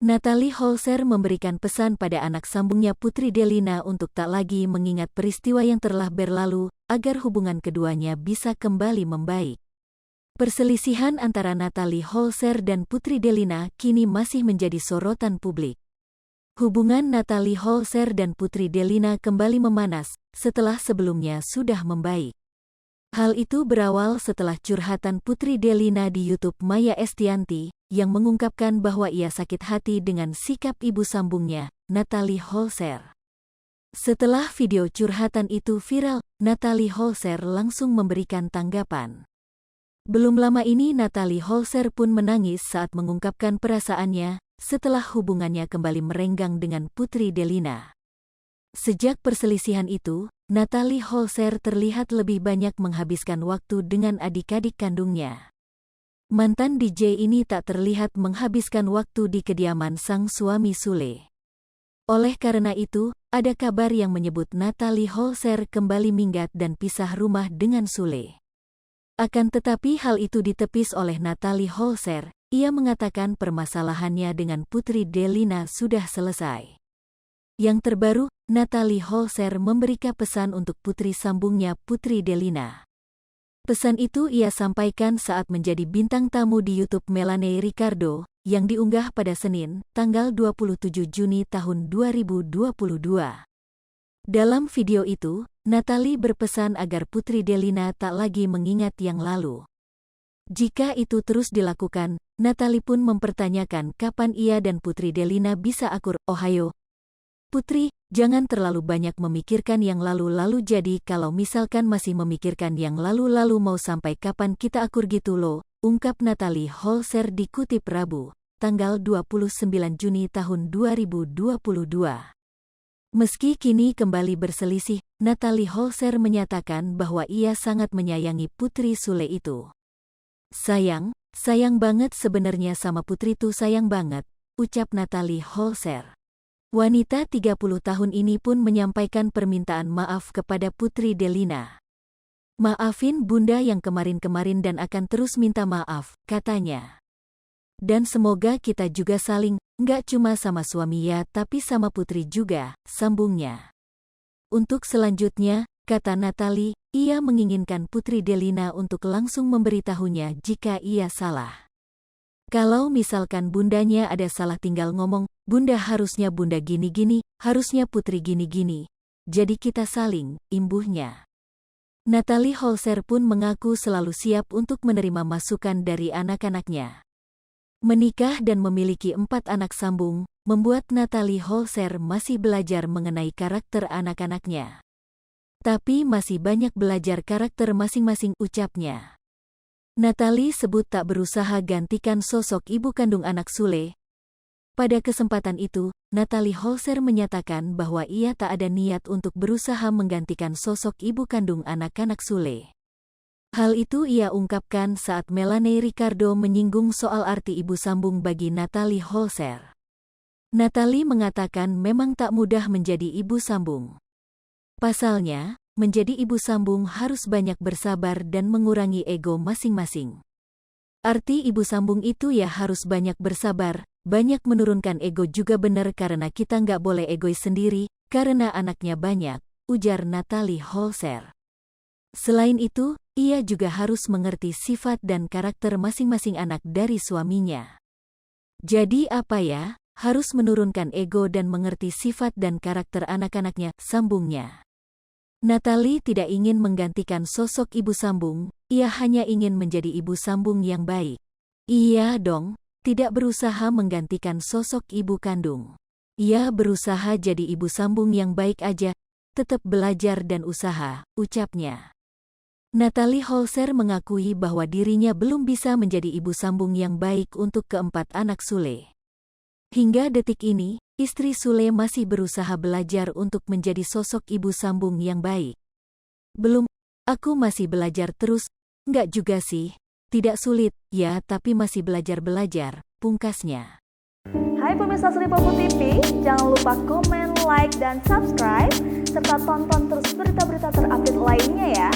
Natalie Holzer memberikan pesan pada anak sambungnya Putri Delina untuk tak lagi mengingat peristiwa yang telah berlalu, agar hubungan keduanya bisa kembali membaik. Perselisihan antara Natalie Holzer dan Putri Delina kini masih menjadi sorotan publik. Hubungan Natalie Holzer dan Putri Delina kembali memanas, setelah sebelumnya sudah membaik. Hal itu berawal setelah curhatan Putri Delina di YouTube Maya Estianty, yang mengungkapkan bahwa ia sakit hati dengan sikap ibu sambungnya, Natalie Holzer. Setelah video curhatan itu viral, Natalie Holzer langsung memberikan tanggapan. Belum lama ini Natalie Holzer pun menangis saat mengungkapkan perasaannya, setelah hubungannya kembali merenggang dengan Putri Delina. Sejak perselisihan itu, Natalie Holzer terlihat lebih banyak menghabiskan waktu dengan adik-adik kandungnya. Mantan DJ ini tak terlihat menghabiskan waktu di kediaman sang suami Sule. Oleh karena itu, ada kabar yang menyebut Natalie Holzer kembali minggat dan pisah rumah dengan Sule. Akan tetapi hal itu ditepis oleh Natalie Holzer. Ia mengatakan permasalahannya dengan Putri Delina sudah selesai. Yang terbaru, Natalie Holzer memberikan pesan untuk putri sambungnya Putri Delina. Pesan itu ia sampaikan saat menjadi bintang tamu di YouTube Melanie Ricardo, yang diunggah pada Senin, tanggal 27 Juni tahun 2022. Dalam video itu, Natalie berpesan agar Putri Delina tak lagi mengingat yang lalu. Jika itu terus dilakukan, Natalie pun mempertanyakan kapan ia dan Putri Delina bisa akur. Ohio, Putri, jangan terlalu banyak memikirkan yang lalu-lalu, jadi kalau misalkan masih memikirkan yang lalu-lalu mau sampai kapan kita akur gitu loh, ungkap Natalie Holzer dikutip Rabu, tanggal 29 Juni tahun 2022. Meski kini kembali berselisih, Natalie Holzer menyatakan bahwa ia sangat menyayangi Putri Sule itu. Sayang banget sebenarnya sama Putri tuh, sayang banget, ucap Natalie Holzer. Wanita 30 tahun ini pun menyampaikan permintaan maaf kepada Putri Delina. Maafin bunda yang kemarin-kemarin dan akan terus minta maaf, katanya. Dan semoga kita juga saling, nggak cuma sama suami ya tapi sama Putri juga, sambungnya. Untuk selanjutnya, kata Natalie, ia menginginkan Putri Delina untuk langsung memberitahunya jika ia salah. Kalau misalkan bundanya ada salah tinggal ngomong, bunda harusnya bunda gini-gini, harusnya Putri gini-gini. Jadi kita saling, imbuhnya. Natalie Holzer pun mengaku selalu siap untuk menerima masukan dari anak-anaknya. Menikah dan memiliki 4 anak sambung, membuat Natalie Holzer masih belajar mengenai karakter anak-anaknya. Tapi masih banyak belajar karakter masing-masing, ucapnya. Natalie sebut tak berusaha gantikan sosok ibu kandung anak Sule. Pada kesempatan itu, Natalie Holzer menyatakan bahwa ia tak ada niat untuk berusaha menggantikan sosok ibu kandung anak-anak Sule. Hal itu ia ungkapkan saat Melanie Ricardo menyinggung soal arti ibu sambung bagi Natalie Holzer. Natalie mengatakan memang tak mudah menjadi ibu sambung. Pasalnya, menjadi ibu sambung harus banyak bersabar dan mengurangi ego masing-masing. Arti ibu sambung itu ya harus banyak bersabar, banyak menurunkan ego juga, benar, karena kita nggak boleh egois sendiri, karena anaknya banyak, ujar Natalie Holzer. Selain itu, ia juga harus mengerti sifat dan karakter masing-masing anak dari suaminya. Jadi apa ya, harus menurunkan ego dan mengerti sifat dan karakter anak-anaknya, sambungnya. Natalie tidak ingin menggantikan sosok ibu sambung, ia hanya ingin menjadi ibu sambung yang baik. Iya dong, tidak berusaha menggantikan sosok ibu kandung. Ia berusaha jadi ibu sambung yang baik aja, tetap belajar dan usaha, ucapnya. Natalie Holzer mengakui bahwa dirinya belum bisa menjadi ibu sambung yang baik untuk keempat anak Sule. Hingga detik ini, istri Sule masih berusaha belajar untuk menjadi sosok ibu sambung yang baik. Belum, aku masih belajar terus, nggak juga sih, tidak sulit, ya tapi masih belajar-belajar, pungkasnya. Hai pemirsa Sri Popo TV, jangan lupa komen, like, dan subscribe, serta tonton terus berita-berita terupdate lainnya ya.